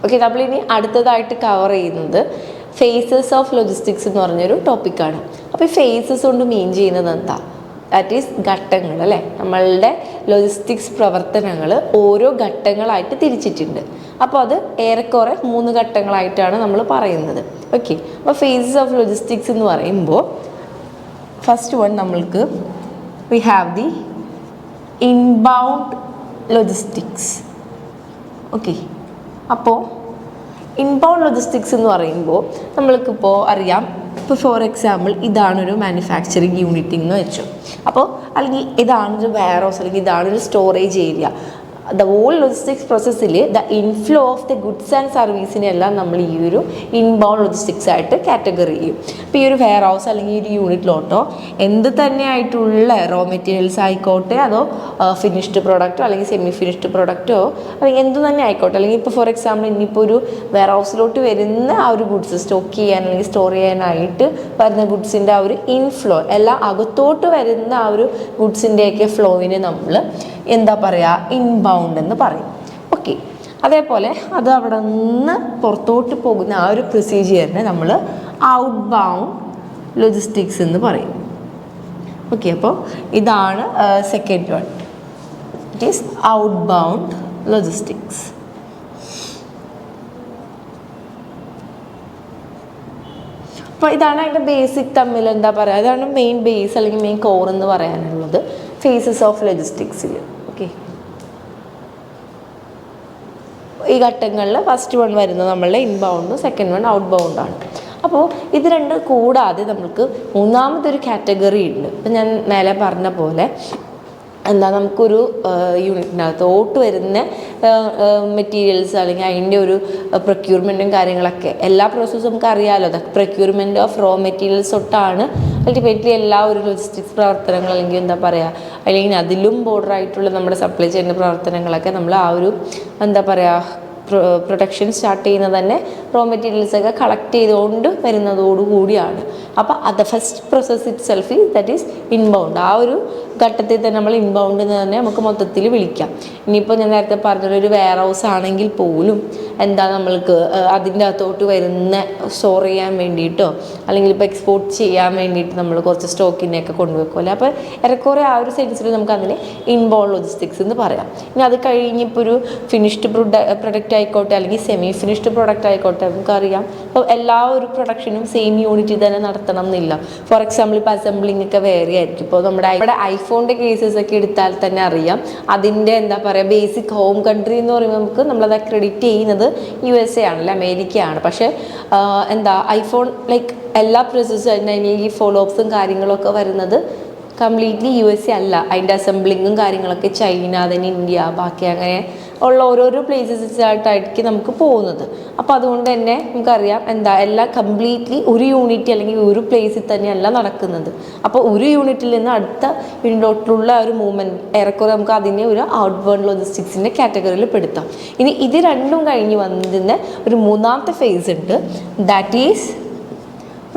Okay, നമ്മളിനി അടുത്തതായിട്ട് cover ചെയ്യുന്നത് ഫേസസ് ഓഫ് ലോജിസ്റ്റിക്സ് എന്ന് പറഞ്ഞൊരു ടോപ്പിക്കാണ്. അപ്പോൾ ഈ ഫേസസ് കൊണ്ട് മീൻ ചെയ്യുന്നത് എന്താ? ദാറ്റ് ഈസ് ഘട്ടങ്ങൾ അല്ലേ. നമ്മളുടെ ലോജിസ്റ്റിക്സ് പ്രവർത്തനങ്ങൾ ഓരോ ഘട്ടങ്ങളായിട്ട് തിരിച്ചിട്ടുണ്ട്. അപ്പോൾ അത് ഏറെക്കുറെ 3 ഘട്ടങ്ങളായിട്ടാണ് നമ്മൾ പറയുന്നത്. ഓക്കെ, അപ്പോൾ ഫേസസ് ഓഫ് ലോജിസ്റ്റിക്സ് എന്ന് പറയുമ്പോൾ ഫസ്റ്റ് വൺ നമ്മൾക്ക് we have the inbound logistics. Okay, അപ്പോൾ ഇൻബൗണ്ട് ലോജിസ്റ്റിക്സ് എന്ന് പറയുമ്പോൾ നമ്മൾക്കിപ്പോൾ അറിയാം, ഇപ്പോൾ ഫോർ എക്സാമ്പിൾ ഇതാണൊരു മാനുഫാക്ചറിങ് യൂണിറ്റ് എന്ന് വെച്ചു. അപ്പോൾ അല്ലെങ്കിൽ ഇതാണൊരു വെയർഹൗസ് അല്ലെങ്കിൽ ഇതാണൊരു storage area. The whole logistics പ്രോസസ്സിൽ the inflow of the goods and സർവീസിനെല്ലാം നമ്മൾ ഈ ഒരു ഇൻബൗണ്ട് ലോജിസ്റ്റിക്സ് ആയിട്ട് കാറ്റഗറി ചെയ്യും. ഇപ്പോൾ ഈ ഒരു വെയർ ഹൗസ് അല്ലെങ്കിൽ ഈ ഒരു യൂണിറ്റിലോട്ടോ എന്ത് തന്നെ ആയിട്ടുള്ള റോ മെറ്റീരിയൽസ് ആയിക്കോട്ടെ, അതോ ഫിനിഷ്ഡ് പ്രോഡക്റ്റോ അല്ലെങ്കിൽ സെമി ഫിനിഷ്ഡ് പ്രോഡക്റ്റോ അല്ലെങ്കിൽ എന്ത് തന്നെ ആയിക്കോട്ടെ, അല്ലെങ്കിൽ ഇപ്പോൾ ഫോർ എക്സാമ്പിൾ ഇനിയിപ്പോൾ ഒരു വെയർ ഹൗസിലോട്ട് വരുന്ന ആ ഒരു ഗുഡ്സ് സ്റ്റോക്ക് ചെയ്യാൻ അല്ലെങ്കിൽ സ്റ്റോർ ചെയ്യാനായിട്ട് വരുന്ന ഗുഡ്സിൻ്റെ ആ ഒരു ഇൻഫ്ലോ, എല്ലാം അകത്തോട്ട് വരുന്ന ആ ഒരു ഗുഡ്സിൻ്റെയൊക്കെ ഫ്ലോവിനെ നമ്മൾ എന്താ പറയുക, ഇൻബൗണ്ട് എന്ന് പറയും. ഓക്കെ, അതേപോലെ അത് അവിടെ നിന്ന് പുറത്തോട്ട് പോകുന്ന ആ ഒരു പ്രൊസീജിയറിനെ നമ്മൾ ഔട്ട് ബൗണ്ട് ലോജിസ്റ്റിക്സ് എന്ന് പറയും. ഓക്കെ, അപ്പോൾ ഇതാണ് second one, it is out bound logistics. അപ്പോൾ ഇതാണ് അതിൻ്റെ ബേസിക് തമ്മിൽ എന്താ പറയുക, അതാണ് മെയിൻ ബേസ് അല്ലെങ്കിൽ മെയിൻ കോർ എന്ന് പറയാനുള്ളത് ഫേസസ് ഓഫ് ലോജിസ്റ്റിക്സിൽ. ഓക്കെ, ഈ ഘട്ടങ്ങളിൽ ഫസ്റ്റ് വൺ വരുന്നത് നമ്മളുടെ ഇൻബൗണ്ടും സെക്കൻഡ് വൺ ഔട്ട് ബൗണ്ടാണ്. അപ്പോൾ ഇത് രണ്ട് കൂടാതെ നമുക്ക് മൂന്നാമതൊരു കാറ്റഗറി ഉണ്ട്. ഇപ്പം ഞാൻ മേലെ പറഞ്ഞ പോലെ എന്താ, നമുക്കൊരു യൂണിറ്റിനകത്തോട്ട് വരുന്ന മെറ്റീരിയൽസ് അല്ലെങ്കിൽ അതിൻ്റെ ഒരു പ്രൊക്യൂർമെൻറ്റും കാര്യങ്ങളൊക്കെ എല്ലാ പ്രോസസ്സും നമുക്ക് അറിയാമല്ലോ. അത് പ്രൊക്യൂർമെൻറ്റ് ഓഫ് റോ മെറ്റീരിയൽസ് തൊട്ടാണ് അൾട്ടിമേറ്റ്ലി എല്ലാ ഒരു ലോജിസ്റ്റിക്സ് പ്രവർത്തനങ്ങൾ അല്ലെങ്കിൽ എന്താ പറയുക, അല്ലെങ്കിൽ അതിലും ബോർഡറായിട്ടുള്ള നമ്മുടെ സപ്ലൈ ചെയിൻ പ്രവർത്തനങ്ങളൊക്കെ നമ്മൾ ആ ഒരു എന്താ പറയുക പ്രൊഡക്ഷൻ സ്റ്റാർട്ട് ചെയ്യുന്നത് തന്നെ റോ മെറ്റീരിയൽസൊക്കെ കളക്ട് ചെയ്തുകൊണ്ട് വരുന്നതോടുകൂടിയാണ്. അപ്പോൾ അത് first process it self that is inbound. ആ ഒരു ഘട്ടത്തിൽ തന്നെ നമ്മൾ ഇൻബൗണ്ട് എന്ന് തന്നെ നമുക്ക് മൊത്തത്തിൽ വിളിക്കാം. ഇനിയിപ്പോൾ ഞാൻ നേരത്തെ പറഞ്ഞൊരു വെയർ ഹൗസ് ആണെങ്കിൽ പോലും എന്താ, നമ്മൾക്ക് അതിൻ്റെ അകത്തോട്ട് വരുന്ന സ്റ്റോർ ചെയ്യാൻ വേണ്ടിയിട്ടോ അല്ലെങ്കിൽ ഇപ്പോൾ എക്സ്പോർട്ട് ചെയ്യാൻ വേണ്ടിയിട്ട് നമ്മൾ കുറച്ച് സ്റ്റോക്കിനെയൊക്കെ കൊണ്ടുവെക്കുമല്ലോ. അപ്പോൾ ഏറെക്കുറെ ആ ഒരു സെൻസിൽ നമുക്ക് അതിനെ ഇൻബൗണ്ട് ലോജിസ്റ്റിക്സ് എന്ന് പറയാം. ഇനി അത് കഴിഞ്ഞ് ഇപ്പോൾ ഒരു ഫിനിഷ്ഡ് പ്രൊഡക്റ്റ് ആയിക്കോട്ടെ അല്ലെങ്കിൽ സെമി ഫിനിഷ്ഡ് പ്രൊഡക്റ്റ് ആയിക്കോട്ടെ, നമുക്കറിയാം ഇപ്പോൾ എല്ലാ ഒരു പ്രൊഡക്ഷനും സെയിം യൂണിറ്റിൽ തന്നെ നടത്തണം എന്നില്ല. ഫോർ എക്സാമ്പിൾ ഇപ്പോൾ അസംബ്ലിംഗ് ഒക്കെ വേറെ ആയിരിക്കും. ഇപ്പോൾ നമ്മുടെ ഐഫോണിൻ്റെ കേസസ് ഒക്കെ എടുത്താൽ തന്നെ അറിയാം, അതിൻ്റെ എന്താ പറയുക ബേസിക് ഹോം കൺട്രി എന്ന് പറയുമ്പോൾ നമുക്ക് നമ്മളത് ക്രെഡിറ്റ് ചെയ്യുന്നത് USA ആണല്ലോ, അമേരിക്കയാണ്. പക്ഷേ എന്താ ഐഫോൺ ലൈക്ക് എല്ലാ പ്രോസസ്സും ഈ ഫോളോ അപ്സും കാര്യങ്ങളൊക്കെ വരുന്നത് കംപ്ലീറ്റ്ലി USA അല്ല. അതിൻ്റെ അസംബ്ലിങ്ങും കാര്യങ്ങളൊക്കെ ചൈന, then ഇന്ത്യ, ബാക്കി അങ്ങനെ ഉള്ള ഓരോരോ പ്ലേസസായിട്ടായിരിക്കും നമുക്ക് പോകുന്നത്. അപ്പോൾ അതുകൊണ്ട് തന്നെ നമുക്കറിയാം എന്താ, എല്ലാം കംപ്ലീറ്റ്ലി ഒരു യൂണിറ്റ് അല്ലെങ്കിൽ ഒരു പ്ലേസിൽ തന്നെയല്ല നടക്കുന്നത്. അപ്പോൾ ഒരു യൂണിറ്റിൽ നിന്ന് അടുത്ത യൂണിറ്റിലുള്ള ഒരു മൂവ്മെൻറ്റ് ഏറെക്കുറെ നമുക്ക് അതിനെ ഒരു ഔട്ട് ബൗണ്ട് ലോജിസ്റ്റിക്സിൻ്റെ കാറ്റഗറിയിൽ പെടുത്താം. ഇനി ഇത് രണ്ടും കഴിഞ്ഞ് വന്നതിന് ഒരു മൂന്നാമത്തെ ഫേസ് ഉണ്ട്, that is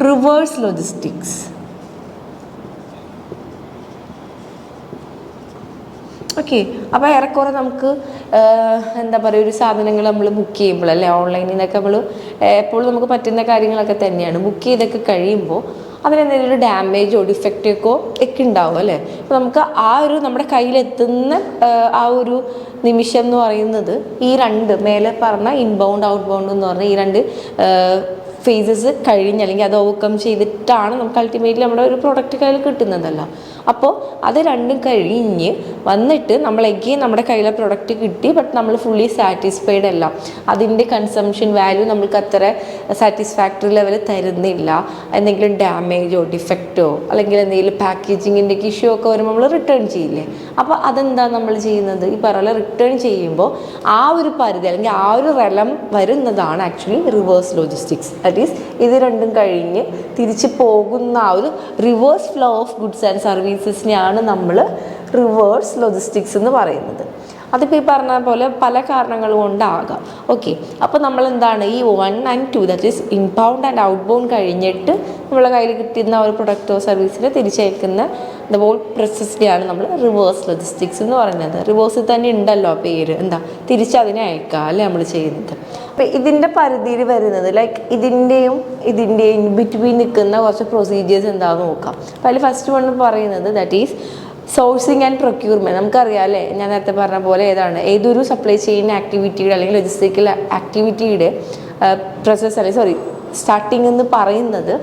reverse logistics. Okay, അപ്പോൾ ഏറെക്കുറെ നമുക്ക് എന്താ പറയുക, ഒരു സാധനങ്ങൾ നമ്മൾ ബുക്ക് ചെയ്യുമ്പോൾ അല്ലേ, ഓൺലൈനിൽ നിന്നൊക്കെ നമ്മൾ എപ്പോഴും നമുക്ക് പറ്റുന്ന കാര്യങ്ങളൊക്കെ തന്നെയാണ്. ബുക്ക് ചെയ്തൊക്കെ കഴിയുമ്പോൾ അതിനെന്തെങ്കിലും ഒരു ഡാമേജോ ഡിഫക്റ്റൊക്കെ ഉണ്ടാവും അല്ലേ. അപ്പോൾ നമുക്ക് ആ ഒരു നമ്മുടെ കയ്യിലെത്തുന്ന ആ ഒരു നിമിഷം എന്ന് പറയുന്നത് ഈ രണ്ട് മേലെ പറഞ്ഞ ഇൻബൗണ്ട് ഔട്ട് ബൗണ്ട് എന്ന് പറഞ്ഞ ഈ രണ്ട് ഫേസസ് കഴിഞ്ഞ് അല്ലെങ്കിൽ അത് ഓവർകം ചെയ്തിട്ടാണ് നമുക്ക് അൾട്ടിമേറ്റ്ലി നമ്മുടെ ഒരു പ്രൊഡക്റ്റ് കയ്യിൽ കിട്ടുന്നതല്ല. അപ്പോൾ അത് രണ്ടും കഴിഞ്ഞ് വന്നിട്ട് നമ്മൾ എഗെയിൻ നമ്മുടെ കയ്യിലെ പ്രൊഡക്റ്റ് കിട്ടി, ബട്ട് നമ്മൾ ഫുള്ളി സാറ്റിസ്ഫൈഡ് അല്ല, അതിൻ്റെ കൺസംഷൻ വാല്യൂ നമ്മൾക്ക് അത്ര സാറ്റിസ്ഫാക്ടറി ലെവൽ തരുന്നില്ല, എന്തെങ്കിലും ഡാമേജോ ഡിഫക്റ്റോ അല്ലെങ്കിൽ എന്തെങ്കിലും പാക്കേജിങ്ങിൻ്റെ ഇഷ്യൂ ഒക്കെ വരുമ്പോൾ നമ്മൾ റിട്ടേൺ ചെയ്യില്ലേ. അപ്പോൾ അതെന്താ നമ്മൾ ചെയ്യുന്നത്, ഈ പറയുന്ന റിട്ടേൺ ചെയ്യുമ്പോൾ ആ ഒരു പരിധി അല്ലെങ്കിൽ ആ ഒരു റെലം വരുന്നതാണ് actually reverse logistics. That is ഇത് രണ്ടും കഴിഞ്ഞ് തിരിച്ച് പോകുന്ന ആ ഒരു reverse flow of goods and സർവീസസിനെയാണ് നമ്മൾ റിവേഴ്സ് ലോജിസ്റ്റിക്സ് എന്ന് പറയുന്നത്. അതിപ്പോൾ ഈ പറഞ്ഞ പോലെ പല കാരണങ്ങൾ കൊണ്ടാകാം. ഓക്കെ, അപ്പോൾ നമ്മൾ എന്താണ് ഈ 1 and 2 that is inbound and out bound കഴിഞ്ഞിട്ട് നമ്മളെ കയ്യിൽ കിട്ടുന്ന ഒരു പ്രൊഡക്റ്റോ സർവീസിനെ തിരിച്ചയക്കുന്ന ദ ഹോൾ പ്രോസസ്സിനെയാണ് നമ്മൾ റിവേഴ്സ് ലോജിസ്റ്റിക്സ് എന്ന് പറയുന്നത്. റിവേഴ്സിൽ തന്നെ ഉണ്ടല്ലോ പേര്, എന്താ തിരിച്ചതിനെ അയക്കുക അല്ലേ നമ്മൾ ചെയ്യുന്നത്. അപ്പം ഇതിൻ്റെ പരിധിയിൽ വരുന്നത് ലൈക്ക് ഇതിൻ്റെയും ബിറ്റ്വീൻ നിൽക്കുന്ന കുറച്ച് പ്രൊസീജിയേഴ്സ് എന്താണെന്ന് നോക്കാം. അപ്പോൾ അതിൽ ഫസ്റ്റ് വൺ പറയുന്നത് that is sourcing and procurement. നമുക്കറിയാം അല്ലേ, ഞാൻ നേരത്തെ പറഞ്ഞ പോലെ ഏതൊരു സപ്ലൈ ചെയിൻ ആക്ടിവിറ്റിയുടെ അല്ലെങ്കിൽ ലോജിസ്റ്റിക്കൽ ആക്ടിവിറ്റിയുടെ പ്രോസസ് അല്ലെങ്കിൽ സ്റ്റാർട്ടിങ് എന്ന് പറയുന്നത്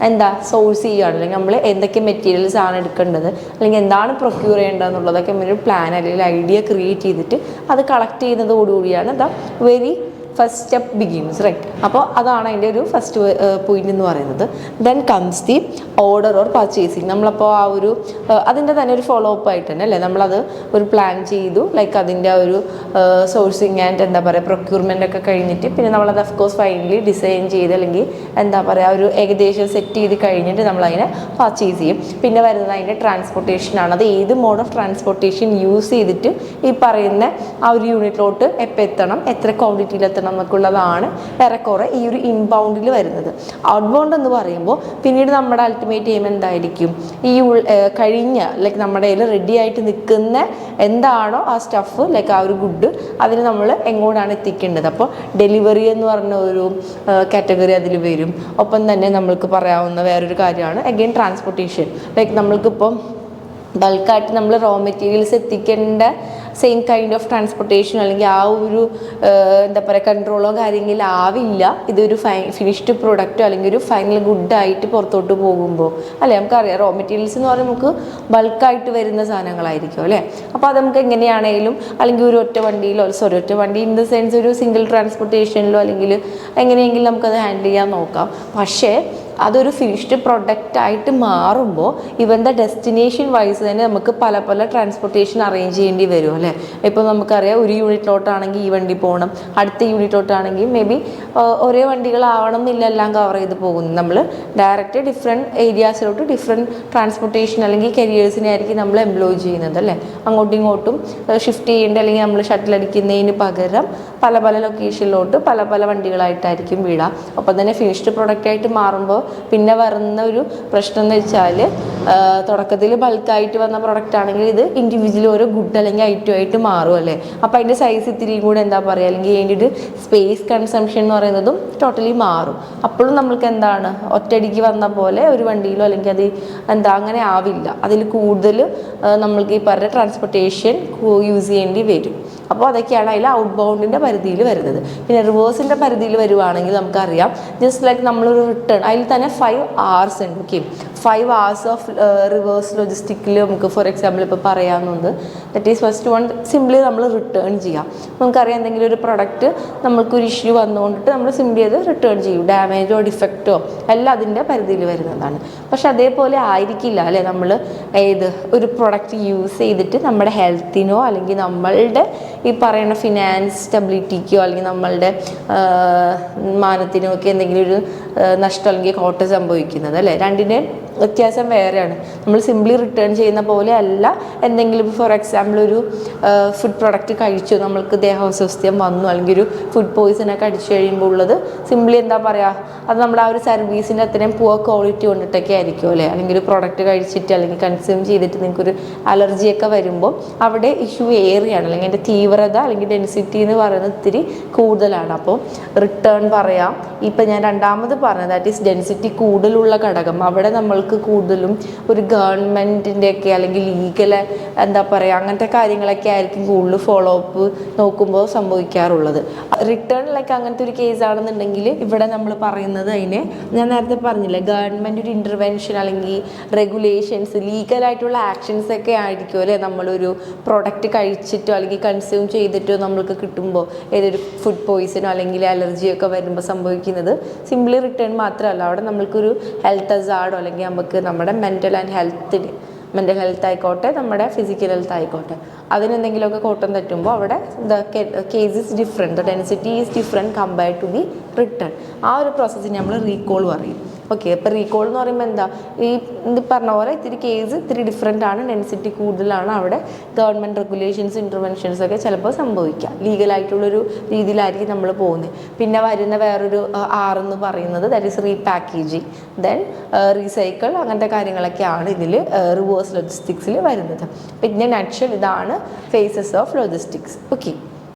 എന്താ, സോഴ്സ് ചെയ്യുകയാണ്. അല്ലെങ്കിൽ നമ്മൾ എന്തൊക്കെ മെറ്റീരിയൽസ് ആണ് എടുക്കേണ്ടത് അല്ലെങ്കിൽ എന്താണ് പ്രൊക്യൂർ ചെയ്യേണ്ടതെന്നുള്ളതൊക്കെ ഒരു പ്ലാൻ അല്ലെങ്കിൽ ഐഡിയ ക്രിയേറ്റ് ചെയ്തിട്ട് അത് കളക്ട് ചെയ്യുന്നതോടുകൂടിയാണ് the very first step begins, right. അപ്പോൾ അതാണ് അതിൻ്റെ ഒരു ഫസ്റ്റ് പോയിന്റ് എന്ന് പറയുന്നത്. Then comes the order or purchasing. നമ്മളപ്പോൾ ആ ഒരു അതിൻ്റെ തന്നെ ഒരു ഫോളോ അപ്പ് ആയിട്ട് തന്നെ അല്ലേ നമ്മളത് ഒരു പ്ലാൻ ചെയ്തു, ലൈക്ക് അതിൻ്റെ ഒരു സോഴ്സിങ് ആൻഡ് എന്താ പറയുക പ്രൊക്യൂർമെൻ്റ് ഒക്കെ കഴിഞ്ഞിട്ട് പിന്നെ നമ്മളത് അഫ്കോഴ്സ് ഫൈനലി ഡിസൈൻ ചെയ്ത് അല്ലെങ്കിൽ എന്താ പറയുക ഒരു ഏകദേശം സെറ്റ് ചെയ്ത് കഴിഞ്ഞിട്ട് നമ്മളതിനെ പർച്ചേസ് ചെയ്യും. പിന്നെ വരുന്നത് അതിൻ്റെ ട്രാൻസ്പോർട്ടേഷനാണ്. അത് ഏത് മോഡ് ഓഫ് ട്രാൻസ്പോർട്ടേഷൻ യൂസ് ചെയ്തിട്ട് ഈ പറയുന്ന ആ ഒരു യൂണിറ്റിലോട്ട് എപ്പോൾ എത്തണം, എത്ര ക്വാണ്ടിറ്റിയിൽ എത്തണം എന്നൊക്കെയുള്ളതാണ് ഏറെക്കുറെ ഈ ഒരു ഇൻബൗണ്ടിൽ വരുന്നത്. ഔട്ട് ബൗണ്ട് എന്ന് പറയുമ്പോൾ പിന്നീട് നമ്മുടെ അൾട്ടിമേറ്റ് എയിം എന്തായിരിക്കും, ഈ കഴിഞ്ഞ ലൈക്ക് നമ്മുടെ കയ്യിൽ റെഡി ആയിട്ട് നിൽക്കുന്ന എന്താണോ ആ സ്റ്റഫ് ലൈക്ക് ആ ഒരു ഗുഡ് അതിന് നമ്മൾ എങ്ങോട്ടാണ് എത്തിക്കേണ്ടത്. അപ്പോൾ ഡെലിവറി എന്ന് പറഞ്ഞ ഒരു കാറ്റഗറി അതിൽ വരും. ഒപ്പം തന്നെ നമ്മൾക്ക് പറയാവുന്ന വേറൊരു കാര്യമാണ് അഗെയിൻ ട്രാൻസ്പോർട്ടേഷൻ. ലൈക്ക് നമ്മൾക്കിപ്പം ബൾക്കായിട്ട് നമ്മൾ റോ മെറ്റീരിയൽസ് എത്തിക്കേണ്ട സെയിം കൈൻഡ് ഓഫ് ട്രാൻസ്പോർട്ടേഷൻ അല്ലെങ്കിൽ ആ ഒരു എന്താ പറയുക കൺട്രോളോ കാര്യങ്ങളിലും ആവില്ല ഇതൊരു ഫിനിഷ്ഡ് പ്രൊഡക്റ്റോ അല്ലെങ്കിൽ ഒരു ഫൈനൽ ഗുഡായിട്ട് പുറത്തോട്ട് പോകുമ്പോൾ അല്ലേ. നമുക്കറിയാം റോ മെറ്റീരിയൽസ് എന്ന് പറയുമ്പോൾ നമുക്ക് ബൾക്കായിട്ട് വരുന്ന സാധനങ്ങളായിരിക്കും അല്ലേ. അപ്പോൾ അത് നമുക്ക് എങ്ങനെയാണെങ്കിലും അല്ലെങ്കിൽ ഒരു ഒറ്റ വണ്ടിയിലോ ഒറ്റ വണ്ടി ഇൻ ദ സെൻസ് ഒരു സിംഗിൾ ട്രാൻസ്പോർട്ടേഷനിലോ അല്ലെങ്കിൽ എങ്ങനെയെങ്കിലും നമുക്കത് ഹാൻഡിൽ ചെയ്യാൻ നോക്കാം. പക്ഷേ അതൊരു ഫിനിഷ്ഡ് പ്രൊഡക്റ്റായിട്ട് മാറുമ്പോൾ ഇവൻ്റെ ഡെസ്റ്റിനേഷൻ വൈസ് തന്നെ നമുക്ക് പല പല ട്രാൻസ്പോർട്ടേഷൻ അറേഞ്ച് ചെയ്യേണ്ടി വരും അല്ലേ. ഇപ്പോൾ നമുക്കറിയാം ഒരു യൂണിറ്റിലോട്ടാണെങ്കിൽ ഈ വണ്ടി പോകണം, അടുത്ത യൂണിറ്റിലോട്ടാണെങ്കിൽ മേ ബി ഒരേ വണ്ടികളാവണം എന്നില്ല എല്ലാം കവർ ചെയ്ത് പോകുന്നത്. നമ്മൾ ഡയറക്റ്റ് ഡിഫറെൻറ്റ് ഏരിയാസിലോട്ട് ഡിഫറെൻറ്റ് ട്രാൻസ്പോർട്ടേഷൻ അല്ലെങ്കിൽ കരിയേഴ്സിനെ ആയിരിക്കും നമ്മൾ എംപ്ലോയ് ചെയ്യുന്നത് അല്ലേ. അങ്ങോട്ടും ഇങ്ങോട്ടും ഷിഫ്റ്റ് ചെയ്യേണ്ട അല്ലെങ്കിൽ നമ്മൾ ഷട്ടിൽ അടിക്കുന്നതിന് പകരം പല പല ലൊക്കേഷനിലോട്ട് പല പല വണ്ടികളായിട്ടായിരിക്കും വിടുക. ഒപ്പം തന്നെ ഫിനിഷ്ഡ് പ്രൊഡക്റ്റായിട്ട് മാറുമ്പോൾ പിന്നെ വരുന്ന ഒരു പ്രശ്നം എന്ന് വെച്ചാൽ തുടക്കത്തിൽ ബൾക്കായിട്ട് വന്ന പ്രൊഡക്റ്റ് ആണെങ്കിൽ ഇത് ഇൻഡിവിജ്വലി ഓരോ ഗുഡ് അല്ലെങ്കിൽ ഐറ്റമായിട്ട് മാറും അല്ലേ. അപ്പോൾ അതിൻ്റെ സൈസ് ഇത്തിരി കൂടെ എന്താ പറയുക അല്ലെങ്കിൽ അതിൻ്റെ സ്പേസ് കൺസംഷൻ എന്ന് പറയുന്നതും ടോട്ടലി മാറും. അപ്പോഴും നമ്മൾക്ക് എന്താണ് ഒറ്റയടിക്ക് വന്ന പോലെ ഒരു വണ്ടിയിലോ അല്ലെങ്കിൽ അത് എന്താ അങ്ങനെ ആവില്ല. അതിൽ കൂടുതൽ നമ്മൾക്ക് ഈ പറഞ്ഞ ട്രാൻസ്പോർട്ടേഷൻ യൂസ് ചെയ്യേണ്ടി വരും. അപ്പോൾ അതൊക്കെയാണ് അതിൽ ഔട്ട് ബൗണ്ടിൻ്റെ പരിധിയിൽ വരുന്നത്. പിന്നെ റിവേഴ്സിൻ്റെ പരിധിയിൽ വരുവാണെങ്കിൽ നമുക്കറിയാം ജസ്റ്റ് ലൈക്ക് നമ്മളൊരു റിട്ടേൺ അതിൽ തന്നെ 5 hours ഉണ്ട്. ഓക്കെ, 5 hours ഓഫ് റിവേഴ്സ് ലോജിസ്റ്റിക്കിൽ നമുക്ക് ഫോർ എക്സാമ്പിൾ ഇപ്പോൾ പറയാവുന്നത് that is first one simply നമ്മൾ റിട്ടേൺ ചെയ്യാം. നമുക്കറിയാം എന്തെങ്കിലും ഒരു പ്രൊഡക്റ്റ് നമ്മൾക്കൊരു ഇഷ്യൂ വന്നുകൊണ്ടിട്ട് നമ്മൾ സിംപ്ലി അത് റിട്ടേൺ ചെയ്യും. ഡാമേജോ ഡിഫക്റ്റോ എല്ലാം അതിൻ്റെ പരിധിയിൽ വരുന്നതാണ്. പക്ഷെ അതേപോലെ ആയിരിക്കില്ല അല്ലേ നമ്മൾ ഒരു പ്രൊഡക്റ്റ് യൂസ് ചെയ്തിട്ട് നമ്മുടെ ഹെൽത്തിനോ അല്ലെങ്കിൽ നമ്മളുടെ ഈ പറയുന്ന ഫിനാൻസ് സ്റ്റെബിലിറ്റിക്കോ അല്ലെങ്കിൽ നമ്മളുടെ മാനത്തിനോ ഒക്കെ എന്തെങ്കിലും ഒരു നഷ്ടം അല്ലെങ്കിൽ കോട്ടം സംഭവിക്കുന്നത് അല്ലേ. രണ്ടിൻ്റെയും വ്യത്യാസം വേറെയാണ്. നമ്മൾ സിംപ്ലി റിട്ടേൺ ചെയ്യുന്ന പോലെ അല്ല. എന്തെങ്കിലും ഫോർ എക്സാമ്പിൾ ഒരു ഫുഡ് പ്രൊഡക്റ്റ് കഴിച്ചു, നമ്മൾക്ക് ദേഹാസ്വാസ്ഥ്യം വന്നു അല്ലെങ്കിൽ ഒരു ഫുഡ് പോയിസണൊക്കെ അടിച്ചു കഴിയുമ്പോൾ ഉള്ളത് സിംപ്ലി എന്താ പറയുക, അത് നമ്മുടെ ആ ഒരു സർവീസിൻ്റെ അത്രയും പുവർ ക്വാളിറ്റി കൊണ്ടിട്ടൊക്കെ ആയിരിക്കും അല്ലേ. അല്ലെങ്കിൽ ഒരു പ്രൊഡക്റ്റ് കഴിച്ചിട്ട് അല്ലെങ്കിൽ കൺസ്യൂം ചെയ്തിട്ട് നിങ്ങൾക്കൊരു അലർജിയൊക്കെ വരുമ്പോൾ അവിടെ ഇഷ്യൂ ഏറിയാണ് അല്ലെങ്കിൽ അതിൻ്റെ തീവ്രത അല്ലെങ്കിൽ ഡെൻസിറ്റി എന്ന് പറയുന്നത് ഇത്തിരി കൂടുതലാണ്. അപ്പോൾ റിട്ടേൺ പറയാം. ഇപ്പം ഞാൻ രണ്ടാമത് പറഞ്ഞത് ദാറ്റ് ഈസ് ഡെൻസിറ്റി കൂടുതലുള്ള ഘടകം. അവിടെ നമ്മൾക്ക് കൂടുതലും ഒരു ഗവൺമെൻറ്റിൻ്റെയൊക്കെ അല്ലെങ്കിൽ ലീഗൽ എന്താ പറയുക അങ്ങനത്തെ കാര്യങ്ങളൊക്കെ ആയിരിക്കും കൂടുതൽ ഫോളോ അപ്പ് നോക്കുമ്പോൾ സംഭവിക്കാറുള്ളത്. റിട്ടേണിലൊക്കെ അങ്ങനത്തെ ഒരു കേസാണെന്നുണ്ടെങ്കിൽ ഇവിടെ നമ്മൾ പറയുന്നത് അതിനെ ഞാൻ നേരത്തെ പറഞ്ഞില്ലേ ഗവൺമെൻറ് ഒരു ഇൻ്റർവെൻഷൻ അല്ലെങ്കിൽ റെഗുലേഷൻസ് ലീഗലായിട്ടുള്ള ആക്ഷൻസ് ഒക്കെ ആയിരിക്കും അല്ലേ. നമ്മളൊരു പ്രൊഡക്റ്റ് കഴിച്ചിട്ടോ അല്ലെങ്കിൽ കൺസ്യൂം ചെയ്തിട്ടോ നമ്മൾക്ക് കിട്ടുമ്പോൾ ഏതൊരു ഫുഡ് പോയിസണോ അല്ലെങ്കിൽ അലർജിയൊക്കെ വരുമ്പോൾ സംഭവിക്കുന്നത് സിംപ്ലി റിട്ടേൺ മാത്രമല്ല. അവിടെ നമ്മൾക്കൊരു ഹെൽത്ത് ഹസാർഡോ അല്ലെങ്കിൽ നമുക്ക് നമ്മുടെ മെൻ്റൽ ഹെൽത്ത് ആയിക്കോട്ടെ നമ്മുടെ ഫിസിക്കൽ ഹെൽത്ത് ആയിക്കോട്ടെ അതിനെന്തെങ്കിലുമൊക്കെ കോട്ടം തട്ടുമ്പോൾ അവിടെ the case is different, the density is different compared to the return. ആ ഒരു പ്രോസസ്സിന് നമ്മൾ റീകോൾ പറയും. ഓക്കെ, അപ്പോൾ റീകോൾ എന്ന് പറയുമ്പോൾ എന്താ ഈ ഇത് പറഞ്ഞ പോലെ ഇത്തിരി കേസ് ഇത്തിരി ഡിഫറെൻ്റ് ആണ്, ഡെൻസിറ്റി കൂടുതലാണ്. അവിടെ ഗവൺമെൻറ് റെഗുലേഷൻസ് ഇൻ്റർവെൻഷൻസ് ഒക്കെ ചിലപ്പോൾ സംഭവിക്കാം. ലീഗലായിട്ടുള്ളൊരു രീതിയിലായിരിക്കും നമ്മൾ പോകുന്നത്. പിന്നെ വരുന്ന വേറൊരു എന്ന് പറയുന്നത് ദാറ്റ് ഈസ് റീപാക്കേജിങ്, ദെൻ റീസൈക്കിൾ അങ്ങനത്തെ കാര്യങ്ങളൊക്കെയാണ് ഇതിൽ റിവേഴ്സ് ലോജിസ്റ്റിക്സിൽ വരുന്നത്. പിന്നെ നട്ട്ഷൽ ഇതാണ് ഫേസസ് ഓഫ് ലോജിസ്റ്റിക്സ്. ഓക്കെ.